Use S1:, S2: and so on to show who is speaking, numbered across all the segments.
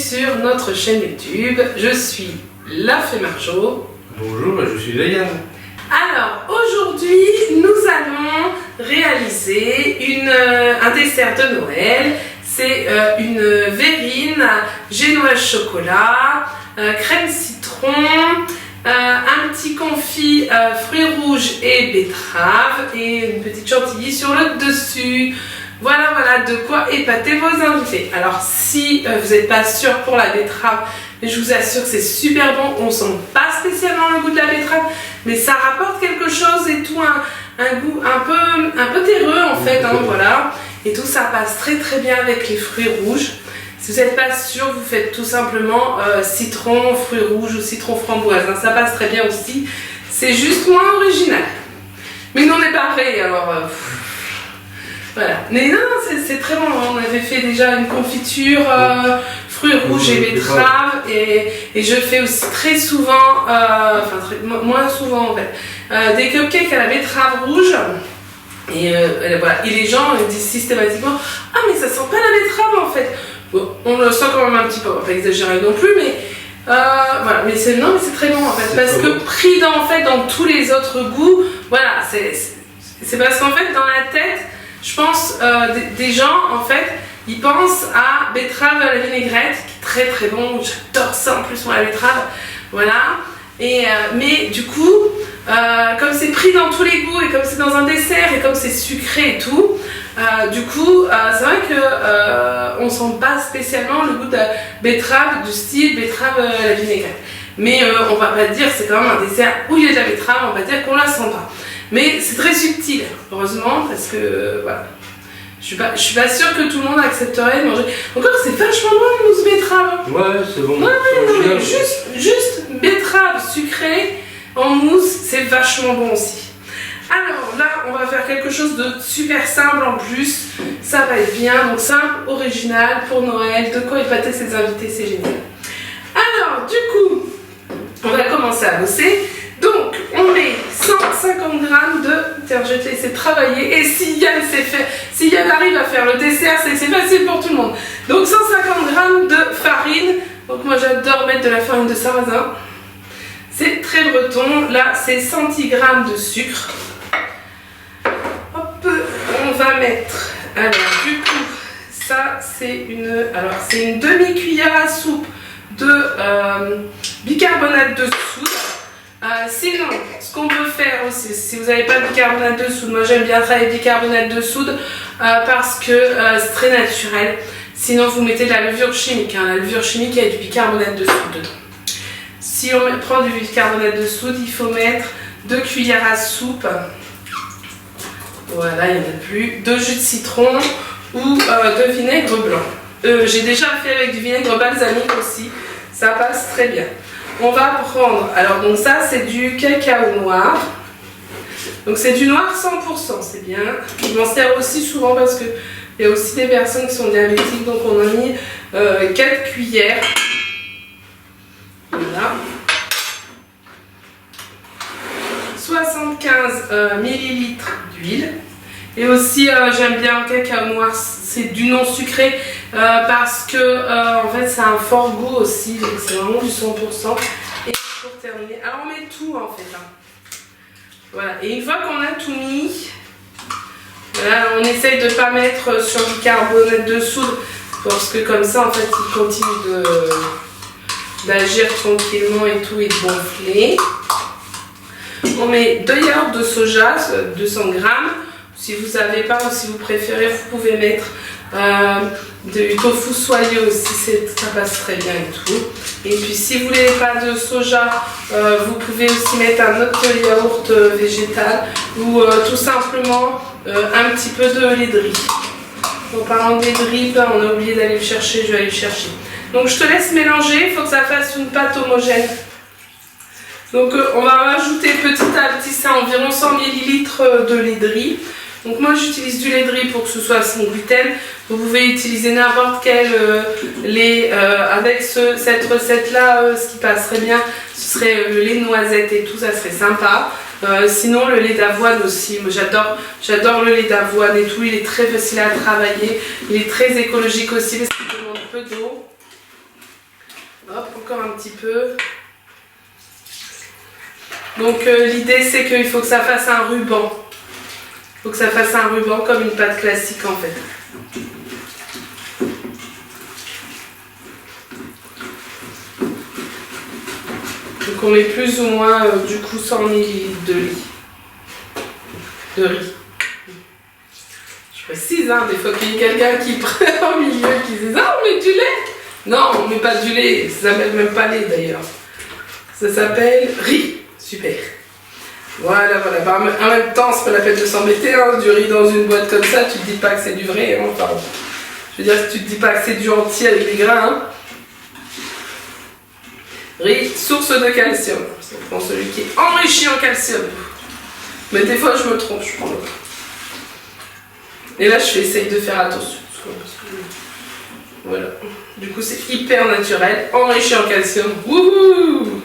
S1: sur notre chaîne YouTube. Je suis La Fée Marjo.
S2: Bonjour, je suis Laïane.
S1: Alors aujourd'hui nous allons réaliser un dessert de Noël. C'est une verrine génoise chocolat, crème citron, un petit confit fruits rouges et betterave et une petite chantilly sur le dessus. Voilà de quoi épater vos invités. Alors si vous n'êtes pas sûr pour la betterave, mais je vous assure que c'est super bon. On sent pas spécialement le goût de la betterave, mais ça rapporte quelque chose et tout, un goût un peu terreux en fait, hein, voilà. Et tout ça passe très bien avec les fruits rouges. Si vous n'êtes pas sûr, vous faites tout simplement citron, fruits rouges ou citron framboise, hein, ça passe très bien aussi. C'est juste moins original. Mais nous on est pareil, alors... voilà. Mais non, c'est très bon. On avait fait déjà une confiture fruits rouges et betteraves et je fais aussi très souvent, moins souvent en fait, des cupcakes à la betterave rouge. Et voilà. Et les gens disent systématiquement: ah mais ça sent pas la betterave en fait. Bon, on le sent quand même un petit peu, on va pas exagérer non plus, mais voilà. Mais c'est très bon en fait, parce que pris dans tous les autres goûts, voilà, c'est parce qu'en fait dans la tête, je pense des gens en fait, ils pensent à betterave à la vinaigrette, qui est très bon. J'adore ça en plus, moi, la betterave, voilà. Et mais du coup, comme c'est pris dans tous les goûts et comme c'est dans un dessert et comme c'est sucré et tout, du coup, c'est vrai que on sent pas spécialement le goût de betterave, du style betterave à la vinaigrette. Mais on va pas dire, c'est quand même un dessert où il y a de la betterave, on va dire qu'on la sent pas. Mais c'est très subtil, heureusement, parce que voilà. Je suis pas sûre que tout le monde accepterait de manger. Encore, c'est vachement bon une mousse betterave.
S2: Ouais, c'est bon.
S1: Non, mais juste betterave sucrée en mousse, c'est vachement bon aussi. Alors là, on va faire quelque chose de super simple en plus. Ça va être bien, donc simple, original pour Noël. De quoi épater ses invités, c'est génial. Alors, du coup, on va commencer à bosser. Donc, on met 150 g de... Tiens, je vais te laisser travailler. Et si Yann arrive à faire le dessert, c'est facile pour tout le monde. Donc, 150 g de farine. Donc, moi, j'adore mettre de la farine de sarrasin. C'est très breton. Là, c'est 110 g de sucre. Hop, on va mettre... Alors, du coup, ça, c'est une demi-cuillère à soupe de bicarbonate de soude. Sinon, ce qu'on peut faire aussi, si vous n'avez pas de bicarbonate de soude, moi j'aime bien travailler avec bicarbonate de soude parce que c'est très naturel. Sinon, vous mettez de la levure chimique. Hein. La levure chimique, il y a du bicarbonate de soude dedans. Si on prend du bicarbonate de soude, il faut mettre 2 cuillères à soupe. Voilà, il n'y en a plus. 2 jus de citron ou de vinaigre blanc. J'ai déjà fait avec du vinaigre balsamique aussi. Ça passe très bien. On va prendre, alors donc ça c'est du cacao noir, donc c'est du noir 100%, c'est bien. Je m'en sers aussi souvent parce que il y a aussi des personnes qui sont diabétiques, donc on a mis 4 cuillères, voilà. 75 ml d'huile. Et aussi j'aime bien le cacao noir, c'est du non sucré parce que en fait c'est un fort goût aussi, donc c'est vraiment du 100%. Et pour terminer, alors on met tout en fait. Hein. Voilà, et une fois qu'on a tout mis, voilà, on essaye de ne pas mettre sur du carbonate de soude parce que comme ça en fait il continue d'agir tranquillement et tout et de gonfler. On met 2 yaourts de soja, 200 g. Si vous n'avez pas ou si vous préférez, vous pouvez mettre du tofu soyeux aussi, ça passe très bien et tout. Et puis si vous n'avez pas de soja, vous pouvez aussi mettre un autre yaourt végétal ou tout simplement un petit peu de lait de riz. En parlant de lait de riz, on a oublié d'aller le chercher, je vais aller le chercher. Donc je te laisse mélanger, il faut que ça fasse une pâte homogène. Donc on va rajouter petit à petit, ça environ 100 ml de lait de riz. Donc moi j'utilise du lait de riz pour que ce soit sans gluten. Vous pouvez utiliser n'importe quel lait avec cette recette là, ce qui passerait bien, ce serait le lait de noisette et tout, ça serait sympa. Sinon le lait d'avoine aussi, moi j'adore le lait d'avoine et tout, il est très facile à travailler, il est très écologique aussi parce qu'il demande peu d'eau. Hop, encore un petit peu. Donc l'idée c'est qu'il faut que ça fasse un ruban. Il faut que ça fasse un ruban comme une pâte classique en fait. Donc on met plus ou moins du coup 100 ml de riz. Je précise, hein, des fois qu'il y a quelqu'un qui prend au milieu qui dit « Ah, on met du lait !» Non, on ne met pas du lait, ça s'appelle même pas lait d'ailleurs. Ça s'appelle riz. Super. Voilà, voilà. Bah, en même temps, c'est pas la peine de s'embêter, hein, du riz dans une boîte comme ça, tu te dis pas que c'est du vrai, hein, pardon. Je veux dire, tu te dis pas que c'est du entier avec des grains, hein. Riz, source de calcium. On prend celui qui est enrichi en calcium. Mais des fois, je me trompe, je prends l'autre. Et là, je essaye de faire attention. Voilà. Du coup, c'est hyper naturel, enrichi en calcium. Wouhou!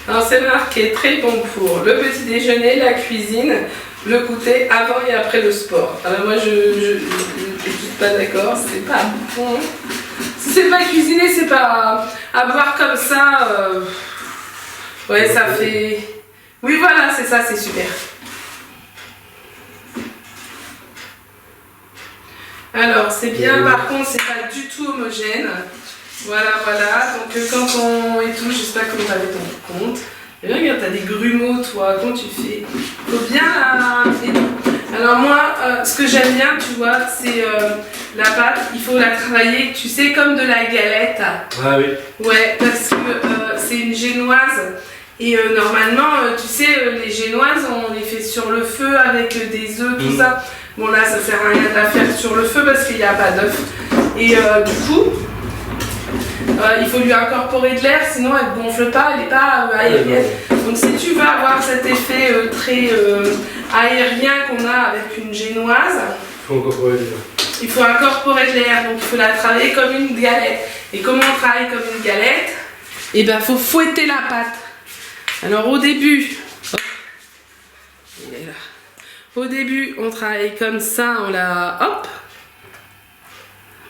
S1: Alors, c'est marqué très bon pour le petit déjeuner, la cuisine, le goûter avant et après le sport. Alors, moi, je suis pas d'accord, c'est pas bon. Si c'est pas cuisiner, c'est pas à boire comme ça. Ouais, ça fait. Oui, voilà, c'est ça, c'est super. Alors, c'est bien, par contre, c'est pas du tout homogène. Voilà, voilà. Donc, quand on et tout, je sais pas comment t'avais ton compte. Et bien, regarde, t'as des grumeaux, toi. Comment tu fais? Faut bien la. Alors, moi, ce que j'aime bien, tu vois, c'est la pâte. Il faut la travailler, tu sais, comme de la galette.
S2: Ah oui.
S1: Ouais, parce que c'est une génoise. Et normalement, tu sais, les génoises, on les fait sur le feu avec des œufs, tout ça. Bon, là, ça sert à rien de la faire sur le feu parce qu'il n'y a pas d'œuf. Et du coup, il faut lui incorporer de l'air, sinon elle ne gonfle pas, elle n'est pas aérienne. Donc, si tu veux avoir cet effet très aérien qu'on a avec une génoise, il faut incorporer de l'air. Donc, il faut la travailler comme une galette. Et comment on travaille comme une galette? Eh bien, il faut fouetter la pâte. Alors, au début, hop, il est là. Au début, on travaille comme ça, on la... Hop.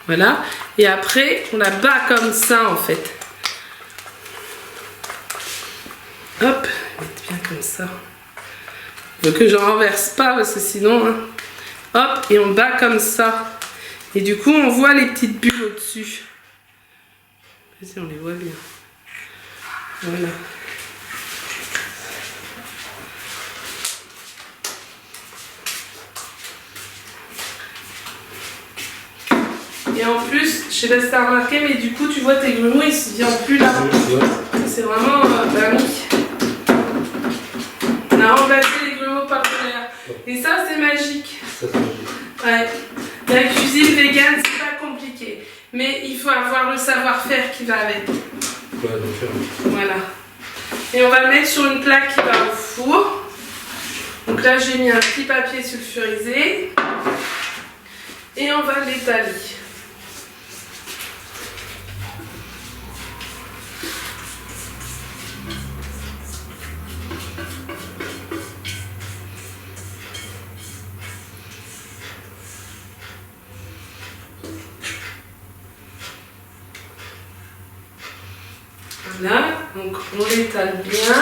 S1: Voilà. Et après, on la bat comme ça, en fait. Hop. Bien comme ça. Il faut que je renverse pas, parce que sinon... Hein. Hop. Et on bat comme ça. Et du coup, on voit les petites bulles au-dessus. Vas-y, on les voit bien. Voilà. Et en plus, je sais pas si t'as remarqué, mais du coup, tu vois tes grumeaux, ils se viennent plus là. C'est vraiment oui. On a remplacé les grumeaux par de l'air. Et ça, c'est magique.
S2: Ça, c'est magique.
S1: Ouais. La cuisine végane, c'est pas compliqué. Mais il faut avoir le savoir-faire qui va avec.
S2: Ouais, donc,
S1: voilà. Et on va le mettre sur une plaque qui va au four. Donc là, j'ai mis un petit papier sulfurisé. Et on va l'étaler. Voilà, donc on l'étale bien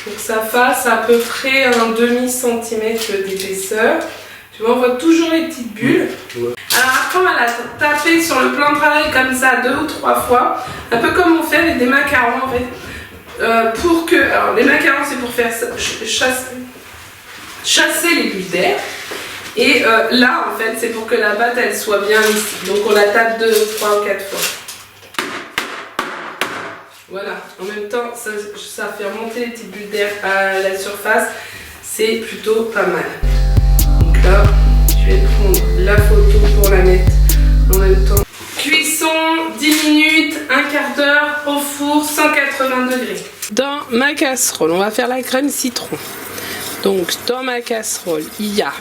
S1: pour que ça fasse à peu près un demi-centimètre d'épaisseur. Tu vois, on voit toujours les petites bulles. Ouais. Alors après, on va la taper sur le plan de travail comme ça 2 ou 3 fois. Un peu comme on fait avec des macarons en fait. Pour que... Alors les macarons, c'est pour faire chasser les bulles d'air. Et là, en fait, c'est pour que la pâte, elle soit bien lisse. Donc on la tape 2, 3 ou 4 fois. Voilà, en même temps, ça fait remonter les petites bulles d'air à la surface. C'est plutôt pas mal. Donc là, je vais prendre la photo pour la mettre en même temps. Cuisson 10 minutes, un quart d'heure au four, 180 degrés. Dans ma casserole, on va faire la crème citron. Donc dans ma casserole, il y a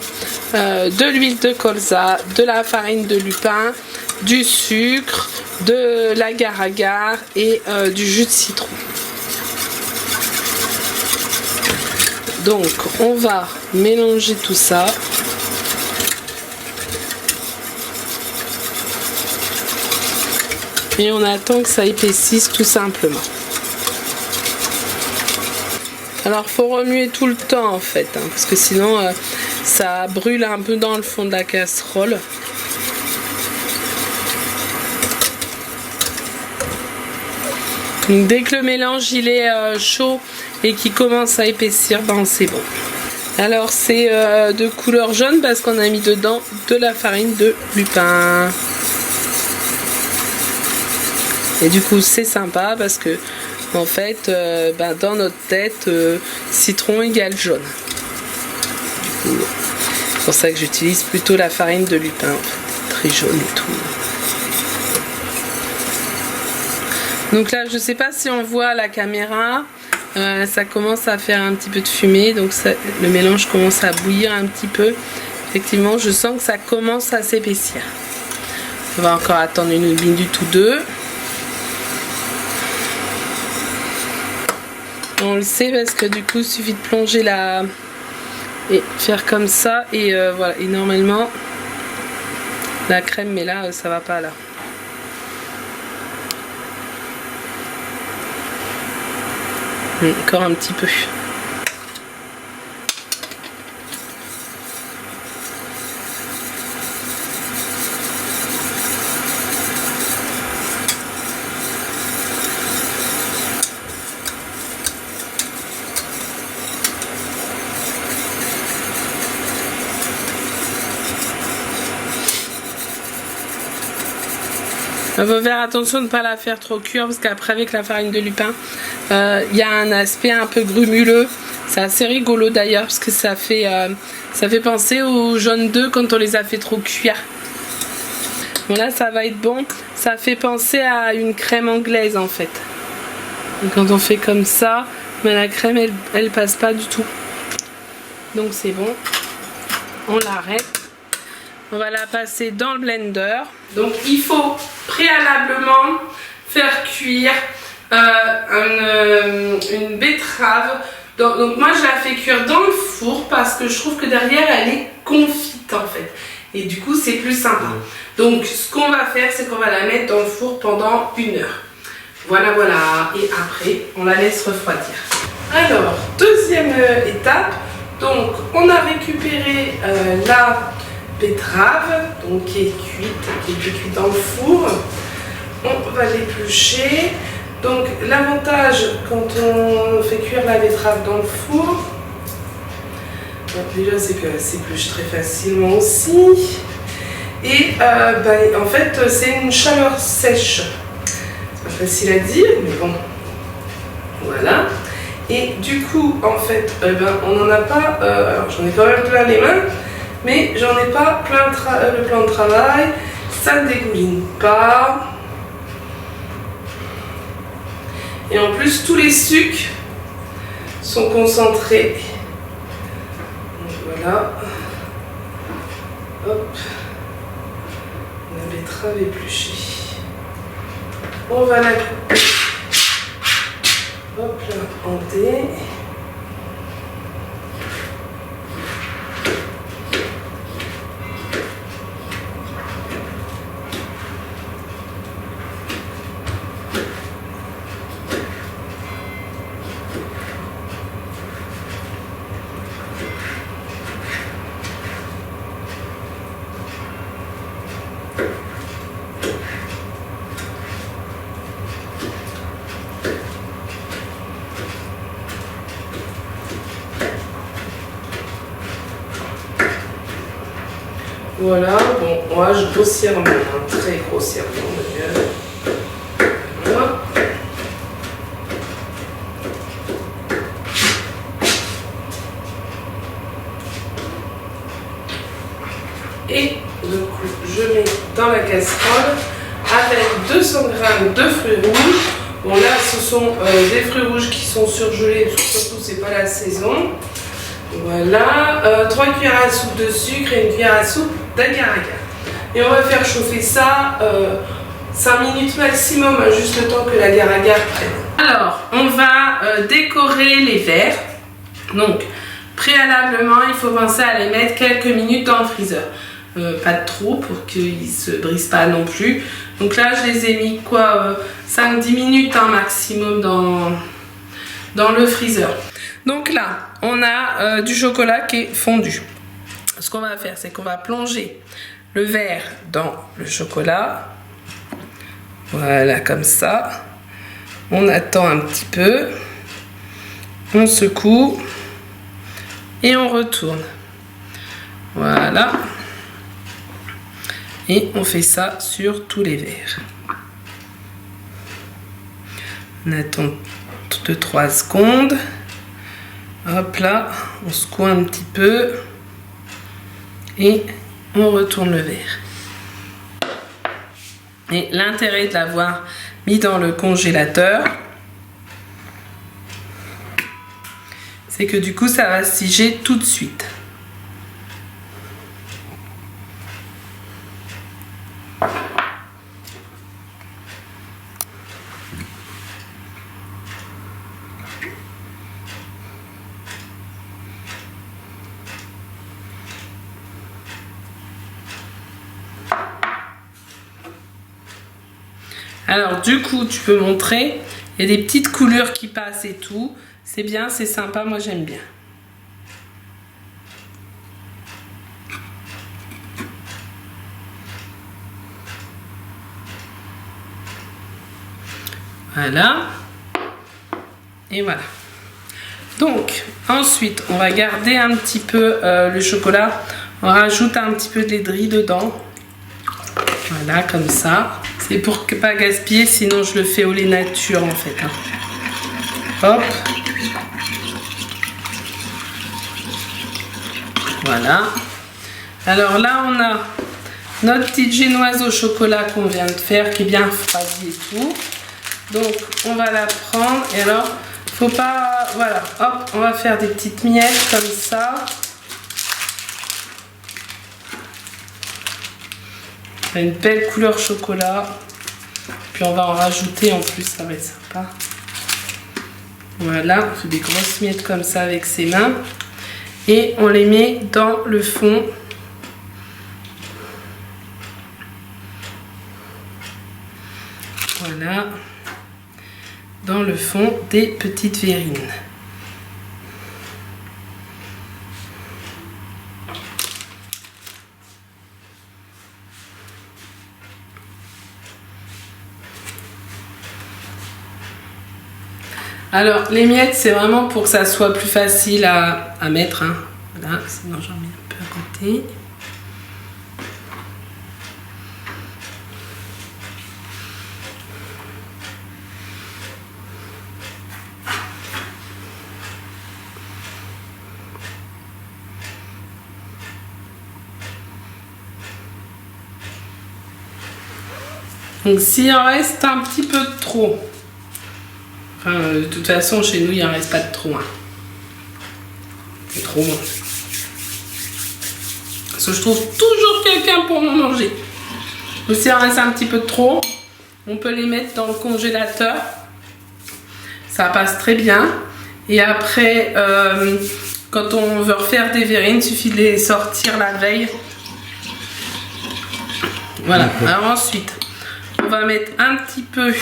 S1: de l'huile de colza, de la farine de lupin, du sucre, de l'agar-agar et du jus de citron. Donc on va mélanger tout ça. Et on attend que ça épaississe tout simplement. Alors faut remuer tout le temps en fait, hein, parce que sinon ça brûle un peu dans le fond de la casserole. Donc dès que le mélange il est chaud et qu'il commence à épaissir, ben c'est bon. Alors c'est de couleur jaune parce qu'on a mis dedans de la farine de lupin. Et du coup c'est sympa parce que en fait ben, dans notre tête citron égale jaune. Du coup, c'est pour ça que j'utilise plutôt la farine de lupin en fait. Très jaune et tout. Donc là je sais pas si on voit à la caméra. Ça commence à faire un petit peu de fumée, donc ça, le mélange commence à bouillir un petit peu. Effectivement, je sens que ça commence à s'épaissir. On va encore attendre une minute ou deux. On le sait parce que du coup, il suffit de plonger la et faire comme ça et voilà. Et normalement, la crème, mais là, ça va pas là. Encore un petit peu. Il faut faire attention de ne pas la faire trop cuire parce qu'après avec la farine de lupin il y a un aspect un peu grumuleux. C'est assez rigolo d'ailleurs parce que ça fait penser aux jaunes d'œufs quand on les a fait trop cuire. Bon là ça va être bon. Ça fait penser à une crème anglaise en fait. Et quand on fait comme ça, mais la crème elle passe pas du tout. Donc c'est bon. On l'arrête. On va la passer dans le blender. Donc il faut préalablement faire cuire une betterave. Donc moi je la fais cuire dans le four parce que je trouve que derrière elle est confite en fait. Et du coup c'est plus sympa. Donc ce qu'on va faire c'est qu'on va la mettre dans le four pendant 1 heure. Voilà voilà. Et après on la laisse refroidir. Alors deuxième étape. Donc on a récupéré la betterave, donc qui est cuite dans le four. On va l'éplucher. Donc l'avantage quand on fait cuire la betterave dans le four, déjà c'est que elle s'épluche très facilement aussi. Et en fait c'est une chaleur sèche. C'est pas facile à dire, mais bon. Voilà. Et du coup en fait on n'en a pas. Alors j'en ai quand même plein les mains. Mais j'en ai pas plein le plan de travail, ça ne dégouline pas. Et en plus, tous les sucres sont concentrés. Donc voilà. Hop. La betterave épluchée. On va la couper. Hop là, en dés. Voilà, bon, moi je grossièrement, très grossièrement d'ailleurs. Voilà. Et du coup, je mets dans la casserole avec 200 g de fruits rouges. Bon là, ce sont des fruits rouges qui sont surgelés, surtout c'est pas la saison. Voilà, 3 cuillères à soupe de sucre et 1 cuillère à soupe d'agar-agar. Et on va faire chauffer ça 5 minutes maximum, juste le temps que l'agar-agar prenne. Alors, on va décorer les verres. Donc, préalablement, il faut penser à les mettre quelques minutes dans le freezer. Pas de trop pour qu'ils ne se brisent pas non plus. Donc là, je les ai mis quoi 5-10 minutes hein, maximum dans le freezer. Donc là, on a du chocolat qui est fondu. Ce qu'on va faire, c'est qu'on va plonger le verre dans le chocolat. Voilà, comme ça. On attend un petit peu. On secoue. Et on retourne. Voilà. Et on fait ça sur tous les verres. On attend 2-3 secondes. Hop là, on secoue un petit peu. Et on retourne le verre. Et l'intérêt de l'avoir mis dans le congélateur, c'est que du coup ça va siger tout de suite. Alors du coup tu peux montrer, il y a des petites couleurs qui passent et tout, c'est bien, c'est sympa, moi j'aime bien. Voilà. Et voilà. Donc ensuite on va garder un petit peu le chocolat, on rajoute un petit peu de lait dedans. Voilà, comme ça. C'est pour ne pas gaspiller, sinon je le fais au lait nature en fait. Hop. Voilà. Alors là, on a notre petite génoise au chocolat qu'on vient de faire, qui est bien refroidie et tout. Donc, on va la prendre. Et alors, faut pas... Voilà, hop, on va faire des petites miettes comme ça. Une belle couleur chocolat. Puis on va en rajouter en plus, ça va être sympa. Voilà, on fait des grosses miettes comme ça avec ses mains. Et on les met dans le fond. Voilà. Dans le fond des petites verrines. Alors, les miettes, c'est vraiment pour que ça soit plus facile à mettre. Hein. Voilà, sinon j'en mets un peu à côté. Donc, s'il en reste un petit peu de trop, enfin, de toute façon, chez nous, il n'en reste pas de trop. Hein. C'est trop bon. Parce que je trouve toujours quelqu'un pour m'en manger. Donc, s'il en reste un petit peu de trop, on peut les mettre dans le congélateur. Ça passe très bien. Et après, quand on veut refaire des verrines, il suffit de les sortir la veille. Voilà. Alors ensuite, on va mettre un petit peu...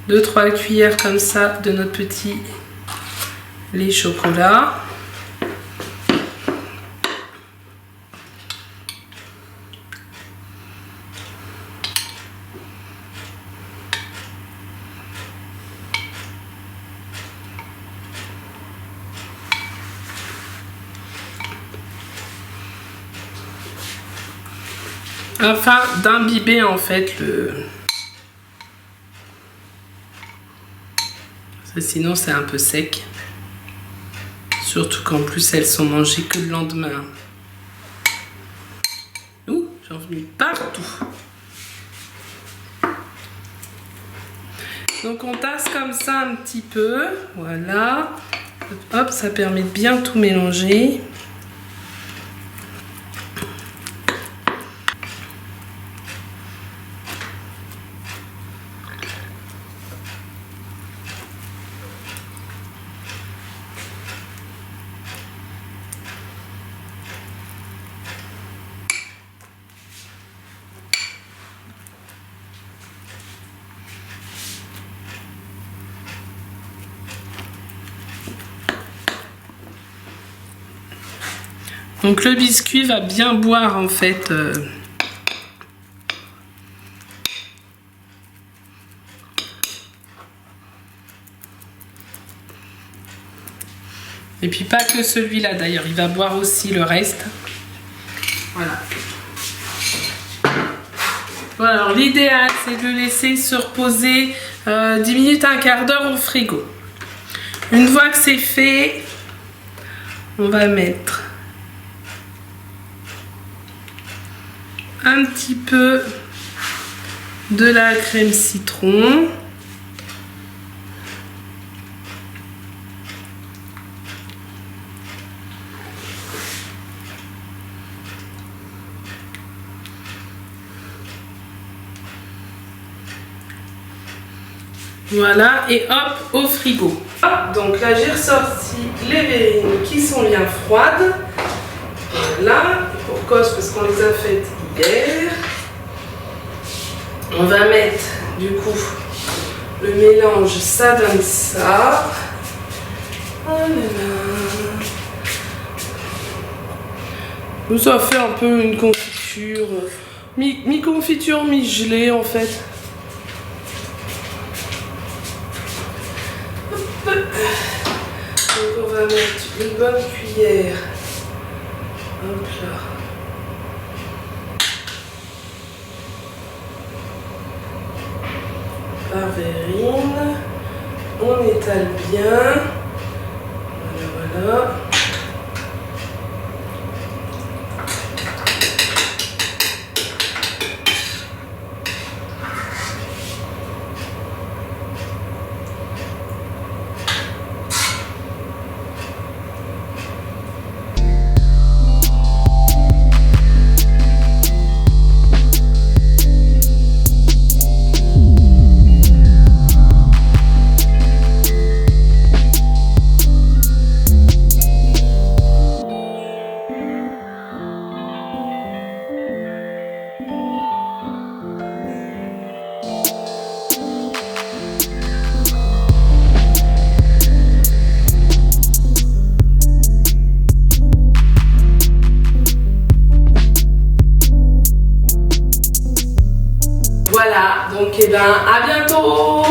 S1: 2-3 cuillères comme ça de notre petit lait chocolat. Afin d'imbiber en fait le... Sinon c'est un peu sec. Surtout qu'en plus elles sont mangées que le lendemain. Ouh, j'en ai mis partout. Donc on tasse comme ça un petit peu. Voilà. Hop, ça permet de bien tout mélanger. Donc le biscuit va bien boire en fait. Et puis pas que celui-là d'ailleurs, il va boire aussi le reste. Voilà. Bon, alors l'idéal c'est de le laisser se reposer 10 minutes, un quart d'heure au frigo. Une fois que c'est fait, on va mettre un petit peu de la crème citron. Voilà, et hop, au frigo. Hop, donc là j'ai ressorti les verrines qui sont bien froides. Voilà, pour cause parce qu'on les a faites hier. On va mettre du coup le mélange, ça donne ça. Oh là là. Ça fait un peu une confiture, mi-confiture, mi-gelée en fait. Donc on va mettre une bonne cuillère. Hop là. Par verrine. On étale bien. Voilà, voilà. Voilà, donc eh ben, à bientôt!